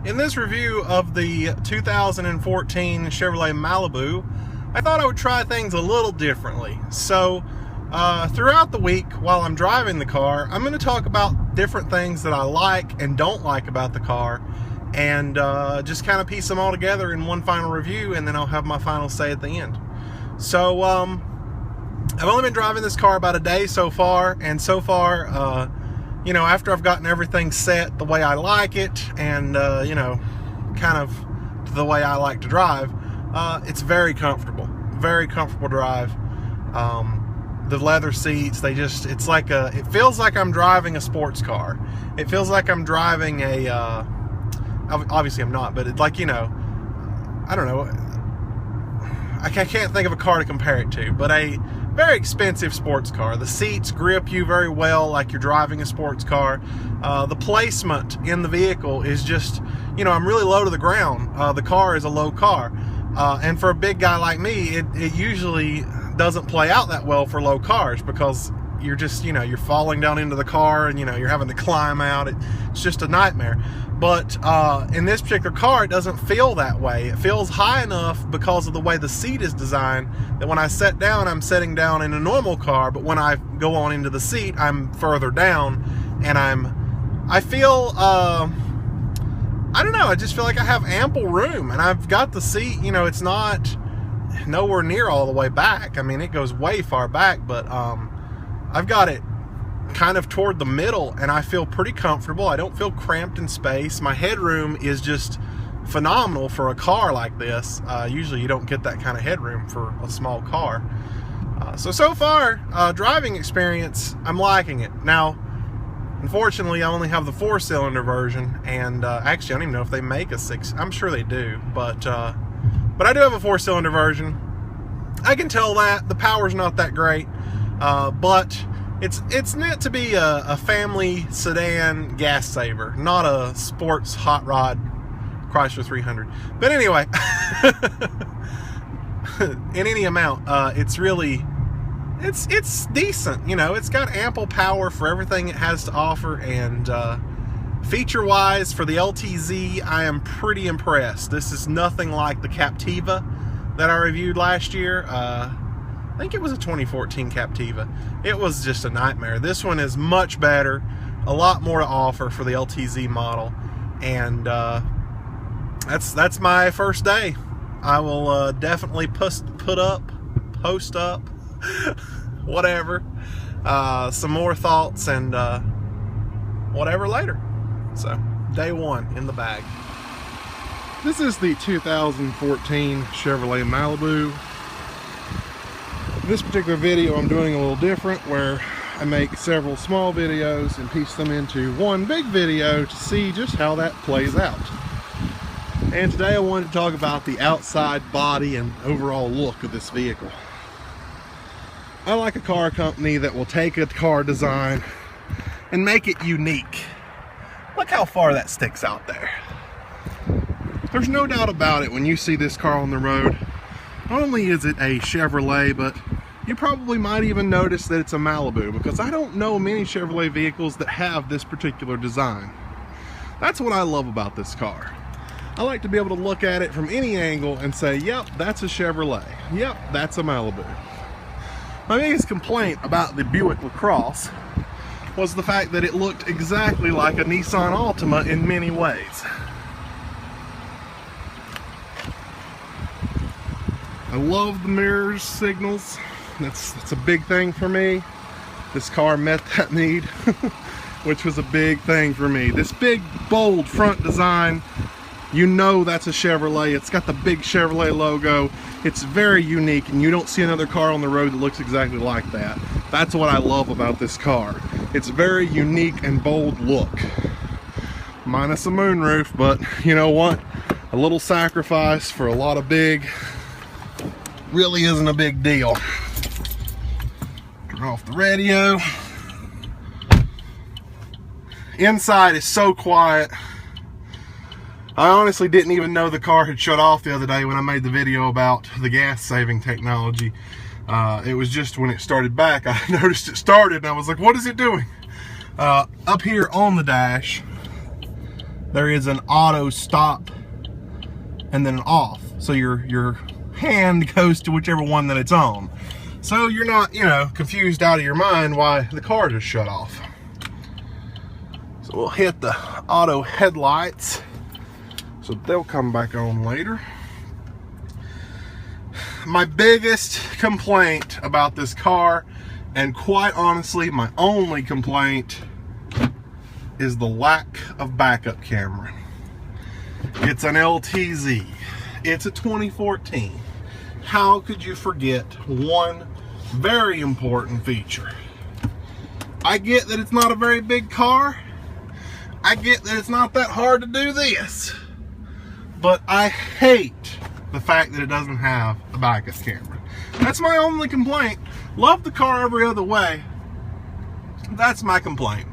In this review of the 2014 Chevrolet Malibu, I thought I would try things a little differently. So throughout the week while I'm driving the car, I'm going to talk about different things that I like and don't like about the car, and just kind of piece them all together in one final review, and then I'll have my final say at the end. So I've only been driving this car about a day so far, and so far you know, after I've gotten everything set the way I like it, and you know, kind of the way I like to drive, it's very comfortable drive. The leather seats, it's like it feels like I'm driving a sports car. It feels like I'm driving a obviously I'm not, but it's like, you know, I don't know, I can't think of a car to compare it to, but a very expensive sports car. The seats grip you very well like you're driving a sports car. The placement in the vehicle is just, you know, I'm really low to the ground. The car is a low car. And for a big guy like me, it usually doesn't play out that well for low cars, because you're just, you know, you're falling down into the car, and, you know, you're having to climb out. It's just a nightmare. But in this particular car, it doesn't feel that way. It feels high enough because of the way the seat is designed that when I sit down, I'm sitting down in a normal car, but when I go on into the seat, I'm further down, and I feel, I don't know, I just feel like I have ample room, and I've got the seat, you know, it's not nowhere near all the way back. I mean, it goes way far back, but I've got it kind of toward the middle, and I feel pretty comfortable. I don't feel cramped in space. My headroom is just phenomenal for a car like this. Usually you don't get that kind of headroom for a small car. So far, driving experience, I'm liking it. Now, unfortunately, I only have the 4-cylinder version, and actually I don't even know if they make a 6. I'm sure they do, but I do have a 4-cylinder version. I can tell that the power's not that great, but it's meant to be a family sedan gas saver, not a sports hot rod Chrysler 300. But anyway, in any amount, it's really, it's decent. You know, it's got ample power for everything it has to offer, and feature-wise, for the LTZ, I am pretty impressed. This is nothing like the Captiva that I reviewed last year. I think it was a 2014 Captiva. It was just a nightmare. This one is much better, a lot more to offer for the LTZ model, and that's my first day. I will definitely post up, whatever, some more thoughts and whatever later. So, day one in the bag. This is the 2014 Chevrolet Malibu. This particular video I'm doing a little different, where I make several small videos and piece them into one big video to see just how that plays out. And today I wanted to talk about the outside body and overall look of this vehicle. I like a car company that will take a car design and make it unique. Look how far that sticks out there. There's no doubt about it, when you see this car on the road, not only is it a Chevrolet, but you probably might even notice that it's a Malibu, because I don't know many Chevrolet vehicles that have this particular design. That's what I love about this car. I like to be able to look at it from any angle and say, yep, that's a Chevrolet. Yep, that's a Malibu. My biggest complaint about the Buick LaCrosse was the fact that it looked exactly like a Nissan Altima in many ways. I love the mirrors signals. That's a big thing for me. This car met that need, which was a big thing for me. This big, bold front design, you know that's a Chevrolet. It's got the big Chevrolet logo. It's very unique, and you don't see another car on the road that looks exactly like that. That's what I love about this car. It's very unique and bold look. Minus a moonroof, but you know what? A little sacrifice for a lot of big really isn't a big deal. Turn off the radio. Inside is so quiet. I honestly didn't even know the car had shut off the other day when I made the video about the gas saving technology. It was just when it started back, I noticed it started and I was like, what is it doing? Up here on the dash, there is an auto stop and then an off. So your hand goes to whichever one that it's on. So you're not, you know, confused out of your mind why the car just shut off. So we'll hit the auto headlights, so they'll come back on later. My biggest complaint about this car, and quite honestly my only complaint, is the lack of backup camera. It's an LTZ. It's a 2014. How could you forget one very important feature? I get that it's not a very big car. I get that it's not that hard to do this. But I hate the fact that it doesn't have a backup camera. That's my only complaint. Love the car every other way. That's my complaint.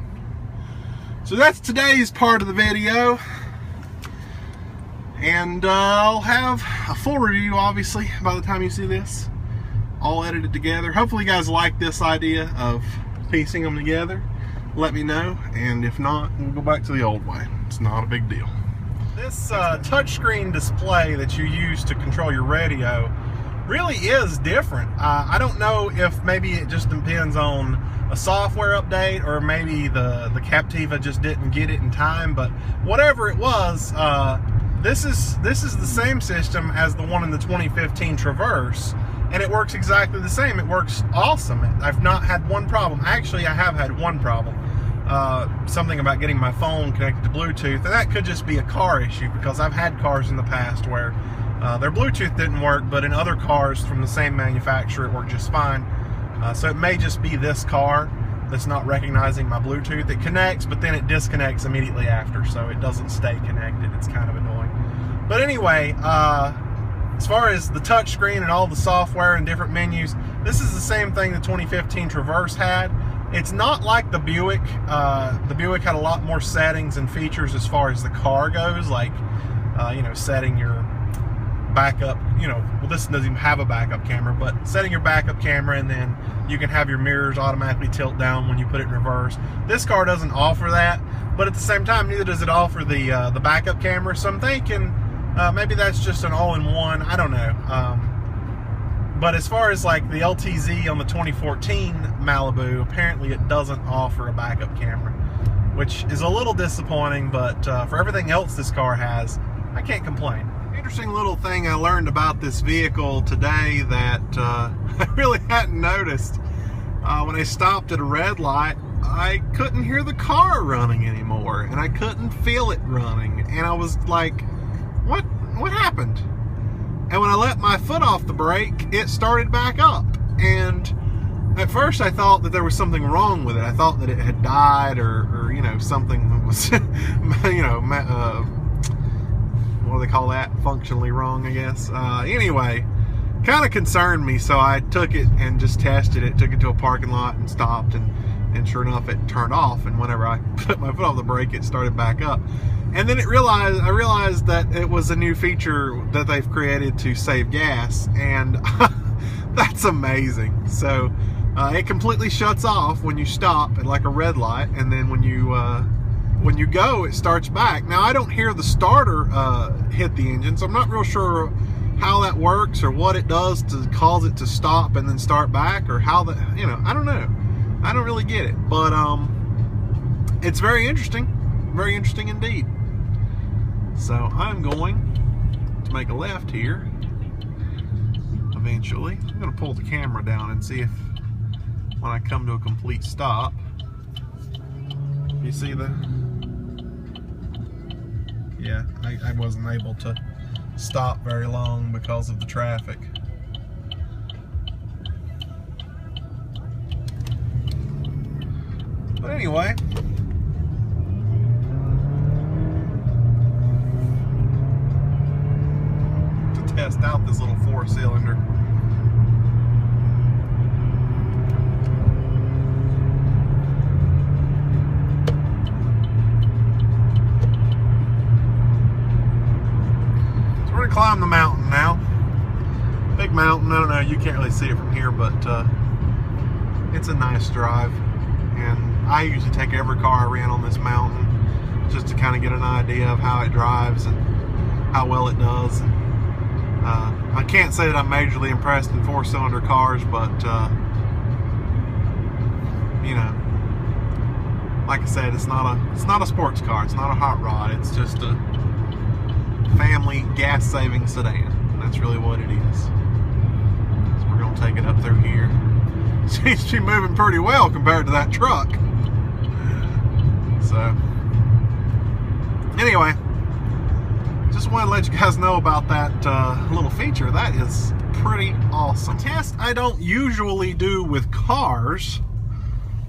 So that's today's part of the video. And I'll have a full review, obviously, by the time you see this. All edited together. Hopefully you guys like this idea of piecing them together. Let me know. And if not, we'll go back to the old way. It's not a big deal. This touchscreen display that you use to control your radio really is different. I don't know if maybe it just depends on a software update, or maybe the Captiva just didn't get it in time, but whatever it was, this is the same system as the one in the 2015 Traverse, and it works exactly the same. It works awesome. I've not had one problem. Actually, I have had one problem. Something about getting my phone connected to Bluetooth, and that could just be a car issue, because I've had cars in the past where their Bluetooth didn't work, but in other cars from the same manufacturer it worked just fine. So it may just be this car that's not recognizing my Bluetooth. It connects, but then it disconnects immediately after, so it doesn't stay connected. It's kind of annoying. But anyway, as far as the touchscreen and all the software and different menus, this is the same thing the 2015 Traverse had. It's not like the Buick. The Buick had a lot more settings and features as far as the car goes, like you know, setting your backup, you know, well, this doesn't even have a backup camera, but setting your backup camera, and then you can have your mirrors automatically tilt down when you put it in reverse. This car doesn't offer that, but at the same time, neither does it offer the backup camera. So I'm thinking maybe that's just an all-in-one. I don't know. But as far as like the LTZ on the 2014 Malibu, apparently it doesn't offer a backup camera, which is a little disappointing, but for everything else this car has, I can't complain. Interesting little thing I learned about this vehicle today that I really hadn't noticed. When I stopped at a red light, I couldn't hear the car running anymore, and I couldn't feel it running, and I was like, what happened? And when I let my foot off the brake, it started back up. And at first I thought that there was something wrong with it. I thought that it had died, or you know, something was, you know, what do they call that? Functionally wrong, I guess. Anyway, kind of concerned me, so I took it and just tested it, took it to a parking lot and stopped, and sure enough, it turned off. And whenever I put my foot off the brake, it started back up. And then I realized that it was a new feature that they've created to save gas, and that's amazing. So it completely shuts off when you stop at like a red light, and then when you go, it starts back. Now, I don't hear the starter hit the engine, so I'm not real sure how that works, or what it does to cause it to stop and then start back, or how that, you know, I don't know. I don't really get it, but it's very interesting indeed. So I'm going to make a left here eventually. I'm going to pull the camera down and see if when I come to a complete stop, you see the, yeah, I wasn't able to stop very long because of the traffic. But anyway, to test out this little 4-cylinder. So we're gonna climb the mountain now. Big mountain. I don't know, you can't really see it from here, but it's a nice drive. And I usually take every car I rent on this mountain just to kind of get an idea of how it drives and how well it does. And, I can't say that I'm majorly impressed in 4-cylinder cars, but you know, like I said, it's not a sports car. It's not a hot rod. It's just a family gas-saving sedan. And that's really what it is. So we're gonna take it up through here. Seems to be moving pretty well compared to that truck. So anyway, just wanted to let you guys know about that little feature. That is pretty awesome. A test I don't usually do with cars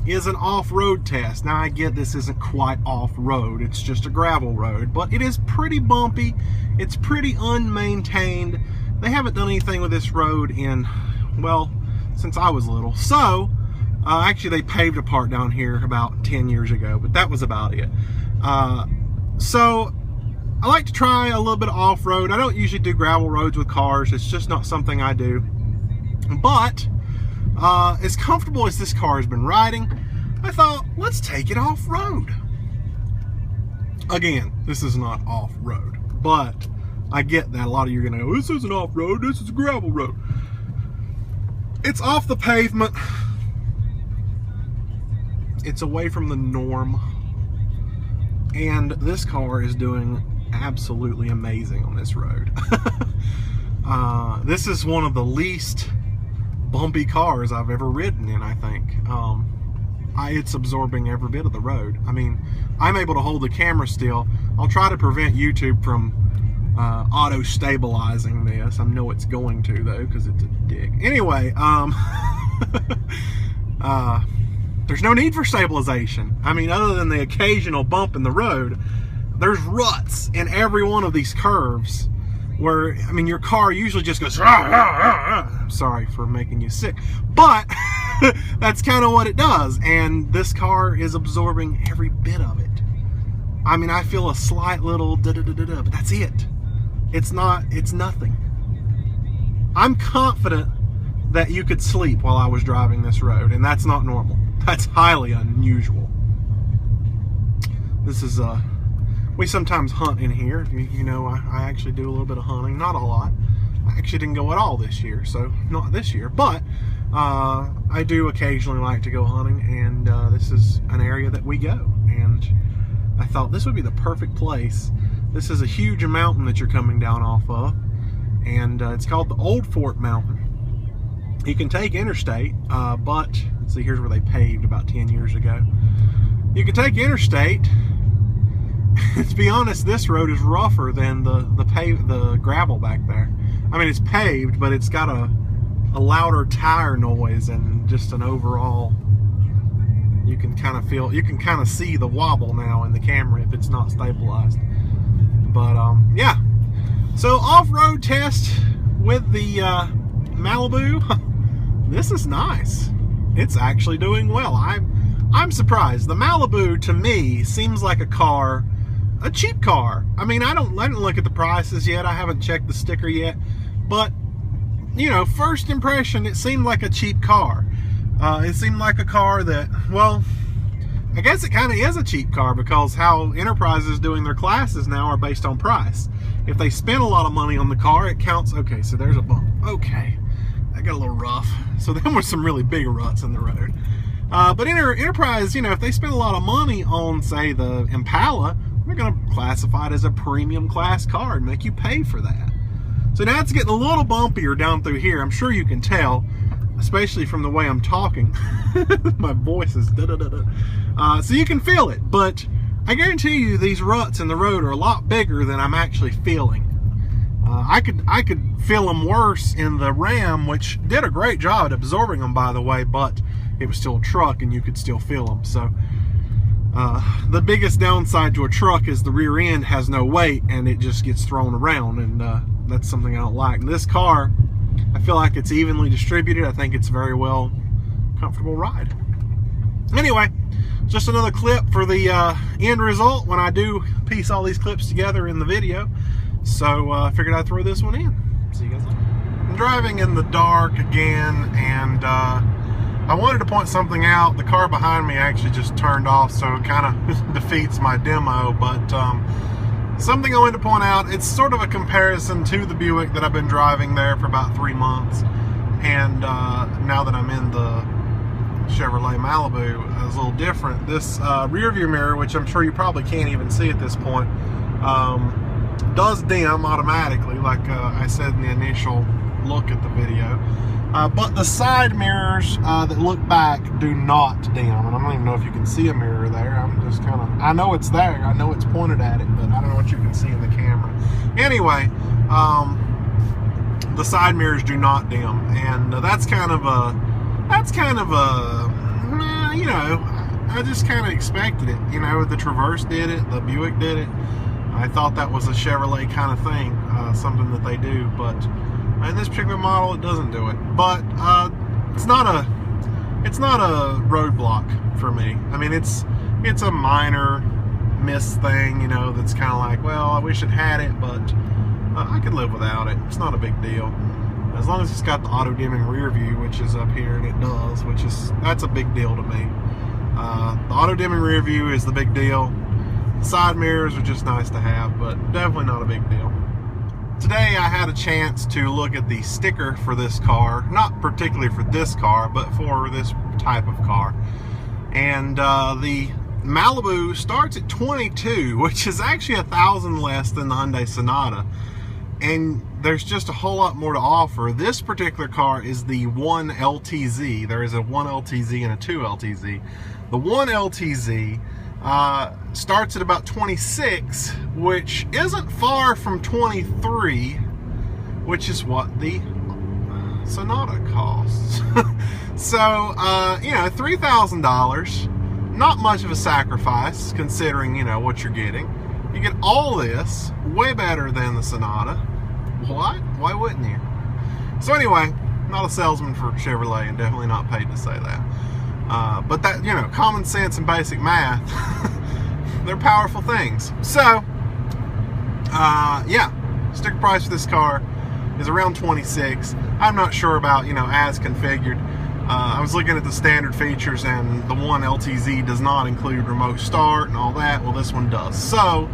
is an off-road test. Now I get this isn't quite off-road, it's just a gravel road, but it is pretty bumpy, it's pretty unmaintained. They haven't done anything with this road in, well, since I was little. So actually they paved a part down here about 10 years ago, but that was about it. So I like to try a little bit of off-road. I don't usually do gravel roads with cars, it's just not something I do. But as comfortable as this car has been riding, I thought, let's take it off-road. Again, this is not off-road, but I get that a lot of you are going to go, this isn't off-road, this is a gravel road. It's off the pavement. It's away from the norm. And this car is doing absolutely amazing on this road. This is one of the least bumpy cars I've ever ridden in, I think. It's absorbing every bit of the road. I mean, I'm able to hold the camera still. I'll try to prevent YouTube from auto stabilizing this. I know it's going to, though, because it's a dick. Anyway, there's no need for stabilization. I mean, other than the occasional bump in the road, there's ruts in every one of these curves where, I mean, your car usually just goes, rah, rah, rah, rah. Sorry for making you sick, but that's kind of what it does, and this car is absorbing every bit of it. I mean, I feel a slight little da-da-da-da-da, but that's it. It's nothing. I'm confident that you could sleep while I was driving this road, and that's not normal. That's highly unusual. This is we sometimes hunt in here. You know, I actually do a little bit of hunting, not a lot. I actually didn't go at all this year, so not this year, but I do occasionally like to go hunting, and this is an area that we go, and I thought this would be the perfect place. This is a huge mountain that you're coming down off of, and it's called the Old Fort Mountain. You can take interstate, but let's see, here's where they paved about 10 years ago. You can take interstate. To be honest, this road is rougher than the gravel back there. I mean, it's paved, but it's got a louder tire noise and just an overall, you can kind of see the wobble now in the camera if it's not stabilized. But yeah, so off-road test with the Malibu. This is nice. It's actually doing well. I'm surprised. The Malibu, to me, seems like a cheap car. I mean, I didn't look at the prices yet. I haven't checked the sticker yet. But, you know, first impression, it seemed like a cheap car. It seemed like a car that, well, I guess it kind of is a cheap car, because how enterprises doing their classes now are based on price. If they spend a lot of money on the car, it counts. Okay, so there's a bump. Okay, that got a little rough. So there were some really big ruts in the road. But enterprise, you know, if they spend a lot of money on, say, the Impala, they're going to classify it as a premium class car and make you pay for that. So now it's getting a little bumpier down through here. I'm sure you can tell, especially from the way I'm talking. My voice is da-da-da-da. So you can feel it, but I guarantee you these ruts in the road are a lot bigger than I'm actually feeling. I could feel them worse in the Ram, which did a great job at absorbing them, by the way, but it was still a truck and you could still feel them. So the biggest downside to a truck is the rear end has no weight and it just gets thrown around, and that's something I don't like. And this car, I feel like it's evenly distributed. I think it's very well comfortable ride. Anyway, just another clip for the end result when I do piece all these clips together in the video. So I figured I'd throw this one in. See you guys later. I'm driving in the dark again, and I I wanted to point something out. The car behind me actually just turned off, so it kind of defeats my demo, but something I wanted to point out, it's sort of a comparison to the Buick that I've been driving there for about 3 months, and now that I'm in the Chevrolet Malibu, is a little different. This rear view mirror, which I'm sure you probably can't even see at this point, does dim automatically, like I said in the initial look at the video. But the side mirrors that look back do not dim, and I don't even know if you can see a mirror there. I'm just kind of, I know it's there, I know it's pointed at it, but I don't know what you can see in the camera. Anyway, the side mirrors do not dim, and that's kind of a, you know, I just kind of expected it. You know, the Traverse did it, the Buick did it. I thought that was a Chevrolet kind of thing, something that they do, but in this particular model, it doesn't do it. But it's not a roadblock for me. I mean, it's a minor miss thing, you know, that's kind of like, well, I wish it had it, but I could live without it. It's not a big deal. As long as it's got the auto dimming rear view, which is up here, and it does, that's a big deal to me. The auto dimming rear view is the big deal. The side mirrors are just nice to have, but definitely not a big deal. Today I had a chance to look at the sticker for this car, not particularly for this car, but for this type of car. And the Malibu starts at $22,000, which is actually $1,000 less than the Hyundai Sonata. And there's just a whole lot more to offer. This particular car is the 1 LTZ. There is a 1 LTZ and a 2 LTZ. The 1 LTZ starts at about $26,000, which isn't far from $23,000, which is what the Sonata costs. So, you know, $3,000, not much of a sacrifice considering, you know, what you're getting. You get all this, way better than the Sonata. What? Why wouldn't you? So anyway, not a salesman for Chevrolet, and definitely not paid to say that. But that, you know, common sense and basic math, they're powerful things. So, yeah, sticker price for this car is around $26,000. I'm not sure about, you know, as configured. I was looking at the standard features, and the 1 LTZ does not include remote start and all that. Well, this one does. So,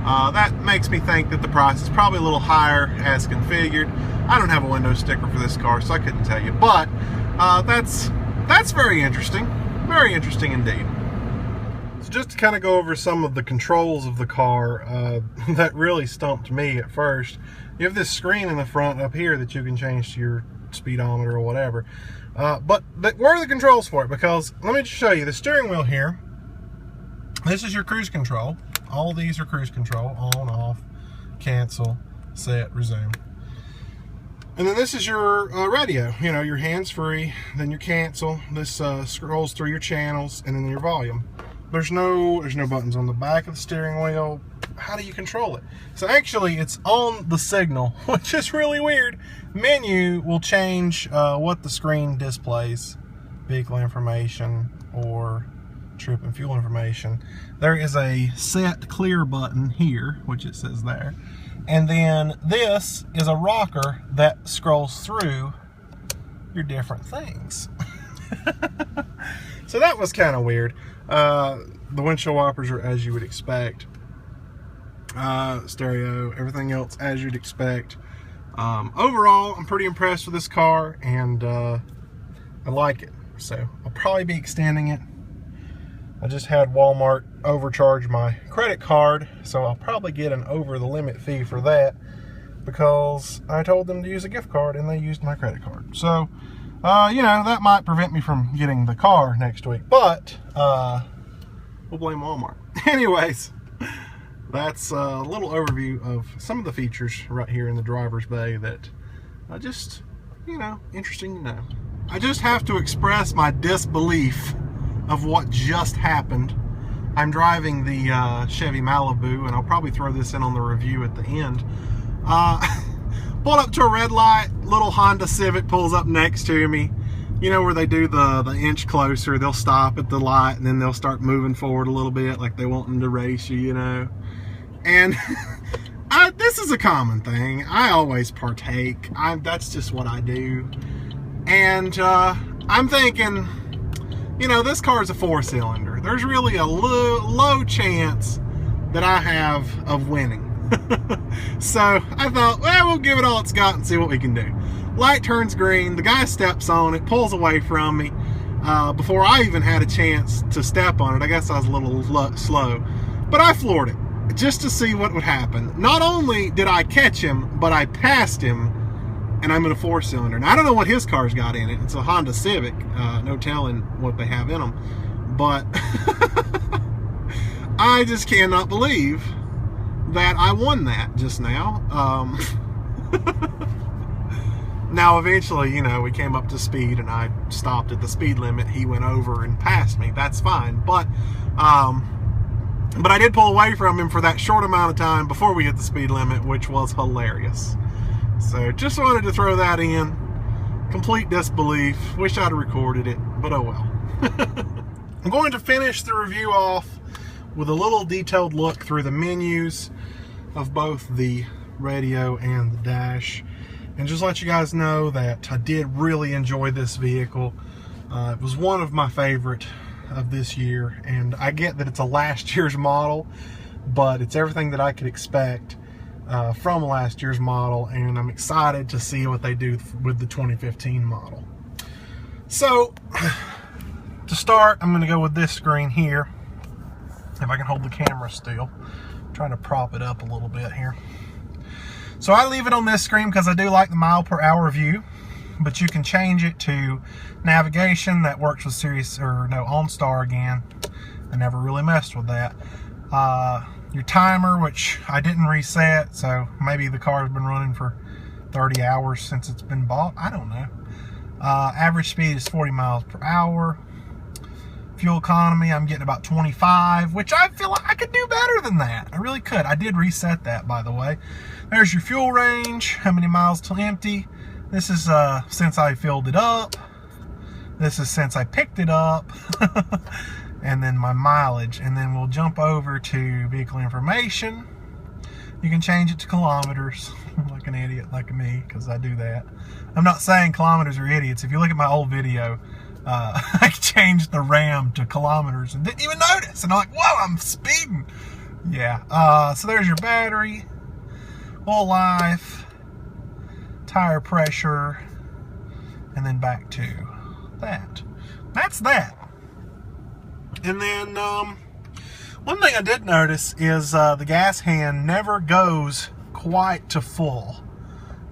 that makes me think that the price is probably a little higher as configured. I don't have a window sticker for this car, so I couldn't tell you. But, that's very interesting. Very interesting indeed. So just to kind of go over some of the controls of the car that really stumped me at first. You have this screen in the front up here that you can change to your speedometer or whatever. But where are the controls for it? Because let me just show you the steering wheel here. This is your cruise control. All these are cruise control. On, off, cancel, set, resume. And then this is your radio, you know, your hands-free, then your cancel. This scrolls through your channels, and then your volume. There's no buttons on the back of the steering wheel. How do you control it? So actually, it's on the signal, which is really weird. Menu will change what the screen displays. Vehicle information or trip and fuel information. There is a set clear button here, which it says there. And then this is a rocker that scrolls through your different things. So that was kind of weird. The windshield wipers are as you would expect. Stereo, everything else as you'd expect. Overall, I'm pretty impressed with this car, and I like it. So I'll probably be extending it. I just had Walmart overcharge my credit card, so I'll probably get an over the limit fee for that, because I told them to use a gift card and they used my credit card. So, you know, that might prevent me from getting the car next week, but we'll blame Walmart. Anyways, that's a little overview of some of the features right here in the driver's bay that just, you know, interesting to know. I just have to express my disbelief of what just happened. I'm driving the Chevy Malibu, and I'll probably throw this in on the review at the end. Pulled up to a red light, little Honda Civic pulls up next to me. You know where they do the inch closer, they'll stop at the light and then they'll start moving forward a little bit like they want them to race you, you know. And this is a common thing. I always partake. That's just what I do. And I'm thinking, you know, this car is a 4-cylinder. There's really a low chance that I have of winning. So I thought, well, we'll give it all it's got and see what we can do. Light turns green, the guy steps on it, pulls away from me before I even had a chance to step on it. I guess I was a little slow, but I floored it just to see what would happen. Not only did I catch him, but I passed him, and I'm in a 4-cylinder. Now, I don't know what his car's got in it. It's a Honda Civic. No telling what they have in them. But I just cannot believe that I won that just now. Now, eventually, you know, we came up to speed, and I stopped at the speed limit. He went over and passed me. That's fine. But I did pull away from him for that short amount of time before we hit the speed limit, which was hilarious. So just wanted to throw that in. Complete disbelief. Wish I'd recorded it, but oh well. I'm going to finish the review off with a little detailed look through the menus of both the radio and the dash, and just let you guys know that I did really enjoy this vehicle. It was one of my favorite of this year, and I get that it's a last year's model, but it's everything that I could expect from last year's model, and I'm excited to see what they do with the 2015 model. So to start, I'm going to go with this screen here, if I can hold the camera still. I'm trying to prop it up a little bit here. So I leave it on this screen because I do like the mile per hour view, but you can change it to navigation. That works with OnStar again. I never really messed with that. Your timer, which I didn't reset, so maybe the car's been running for 30 hours since it's been bought. I don't know. Average speed is 40 miles per hour. Fuel economy, I'm getting about 25, which I feel like I could do better than that. I really could. I did reset that, by the way. There's your fuel range, how many miles till empty. This is since I filled it up. This is since I picked it up. And then my mileage. And then we'll jump over to vehicle information. You can change it to kilometers, like an idiot like me, because I do that. I'm not saying kilometers are idiots. If you look at my old video, I changed the RAM to kilometers and didn't even notice. And I'm like, whoa, I'm speeding. Yeah. So there's your battery, full life, tire pressure, and then back to that. That's that. And then one thing I did notice is the gas hand never goes quite to full.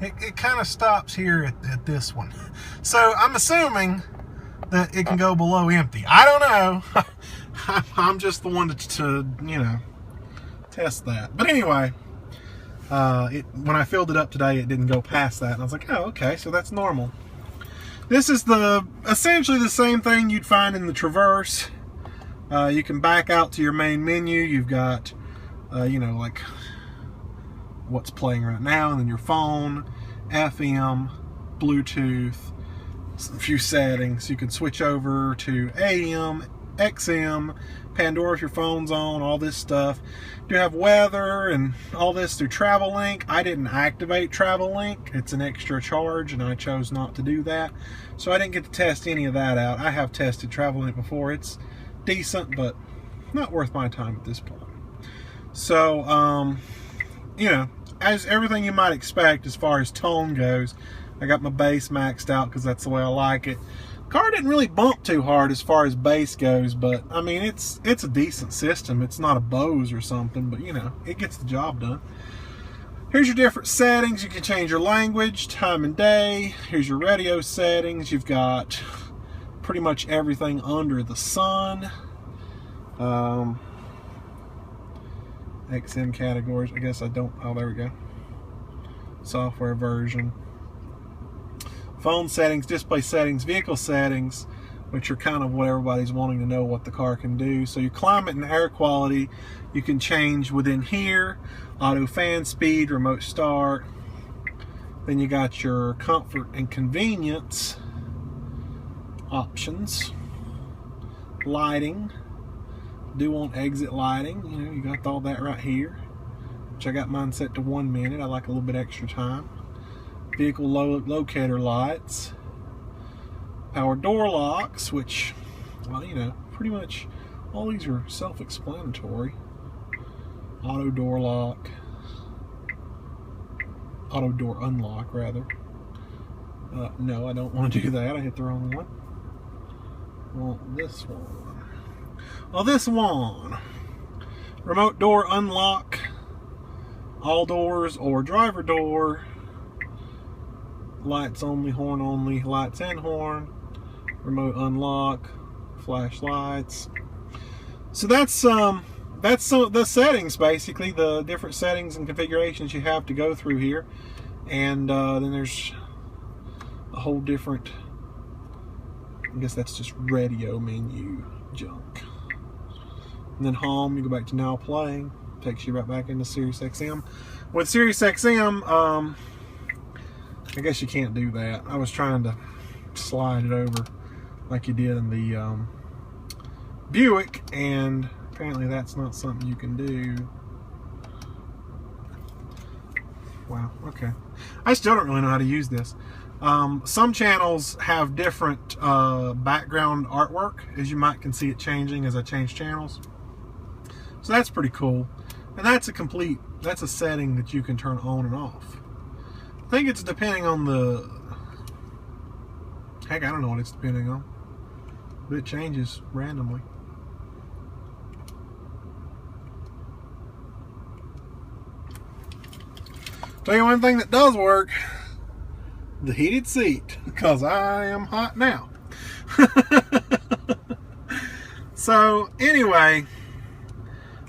It kind of stops here at this one. So I'm assuming that it can go below empty. I don't know. I'm just the one to you know, test that. But anyway, when I filled it up today, it didn't go past that. And I was like, oh, okay, so that's normal. This is essentially the same thing you'd find in the Traverse. You can back out to your main menu. You've got, you know, like what's playing right now, and then your phone, FM, Bluetooth, a few settings. You can switch over to AM, XM, Pandora if your phone's on, all this stuff. You have weather and all this through Travel Link. I didn't activate Travel Link. It's an extra charge, and I chose not to do that. So I didn't get to test any of that out. I have tested Travel Link before. It's decent, but not worth my time at this point. So, you know, as everything you might expect as far as tone goes, I got my bass maxed out because that's the way I like it. Car didn't really bump too hard as far as bass goes, but I mean, it's a decent system. It's not a Bose or something, but you know, it gets the job done. Here's your different settings. You can change your language, time and day. Here's your radio settings. You've got pretty much everything under the sun. XM categories. I guess I don't. Oh, there we go. Software version. Phone settings, display settings, vehicle settings, which are kind of what everybody's wanting to know what the car can do. So your climate and air quality, you can change within here. Auto fan speed, remote start. Then you got your comfort and convenience options. Lighting. Do want exit lighting. You know, you got all that right here. Which I got mine set to 1 minute. I like a little bit extra time. Vehicle locator lights. Power door locks, which well, you know, pretty much all these are self-explanatory. Auto door lock, auto door unlock rather. No, I don't want to do that. I hit the wrong one. Well, this one. Well, this one. Remote door unlock, all doors or driver door, lights only, horn only, lights and horn, remote unlock, flashlights. So that's the settings, basically, the different settings and configurations you have to go through here. And then there's a whole different, I guess that's just radio menu junk. And then home, you go back to now playing, takes you right back into Sirius XM. With Sirius XM, I guess you can't do that. I was trying to slide it over like you did in the Buick, and apparently that's not something you can do. Wow, okay. I still don't really know how to use this. Some channels have different background artwork, as you might can see it changing as I change channels. So that's pretty cool. And that's a setting that you can turn on and off. I think it's depending on the, heck, I don't know what it's depending on, but it changes randomly. Tell you one thing that does work, the heated seat, because I am hot now. So anyway,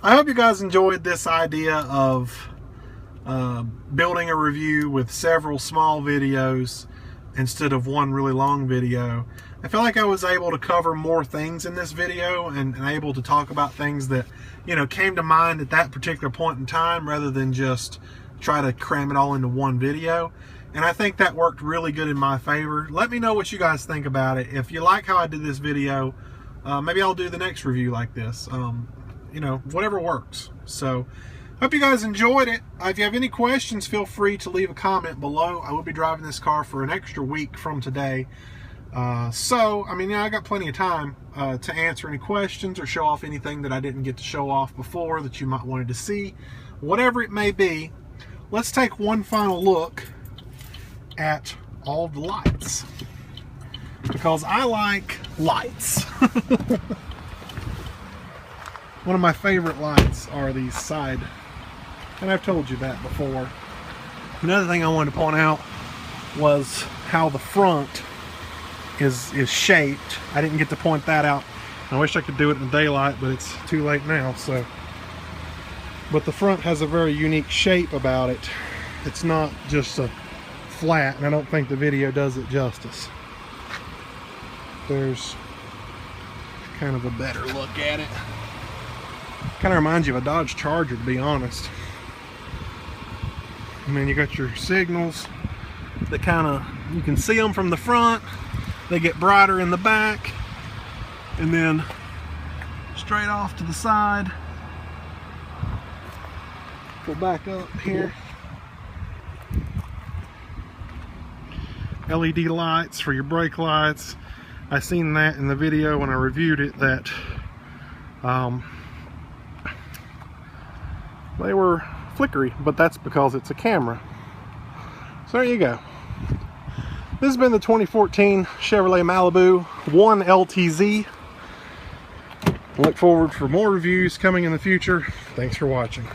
I hope you guys enjoyed this idea of building a review with several small videos instead of one really long video. I feel like I was able to cover more things in this video and able to talk about things that, you know, came to mind at that particular point in time rather than just try to cram it all into one video. And I think that worked really good in my favor. Let me know what you guys think about it. If you like how I did this video, maybe I'll do the next review like this. You know, whatever works. So hope you guys enjoyed it. If you have any questions, feel free to leave a comment below. I will be driving this car for an extra week from today. So, I mean, yeah, I got plenty of time to answer any questions or show off anything that I didn't get to show off before that you might wanted to see. Whatever it may be, let's take one final look at all the lights, because I like lights. One of my favorite lights are these side, and I've told you that before. Another thing I wanted to point out was how the front is shaped. I didn't get to point that out. I wish I could do it in daylight, but it's too late now. So, but the front has a very unique shape about it. It's not just a flat, and I don't think the video does it justice. There's kind of a better look at it. Kind of reminds you of a Dodge Charger, to be honest. And then you got your signals that kind of, you can see them from the front. They get brighter in the back, and then straight off to the side. Go back up here. LED lights for your brake lights. I seen that in the video when I reviewed it, that they were flickery, but that's because it's a camera. So there you go. This has been the 2014 Chevrolet Malibu 1 LTZ. Look forward for more reviews coming in the future. Thanks for watching.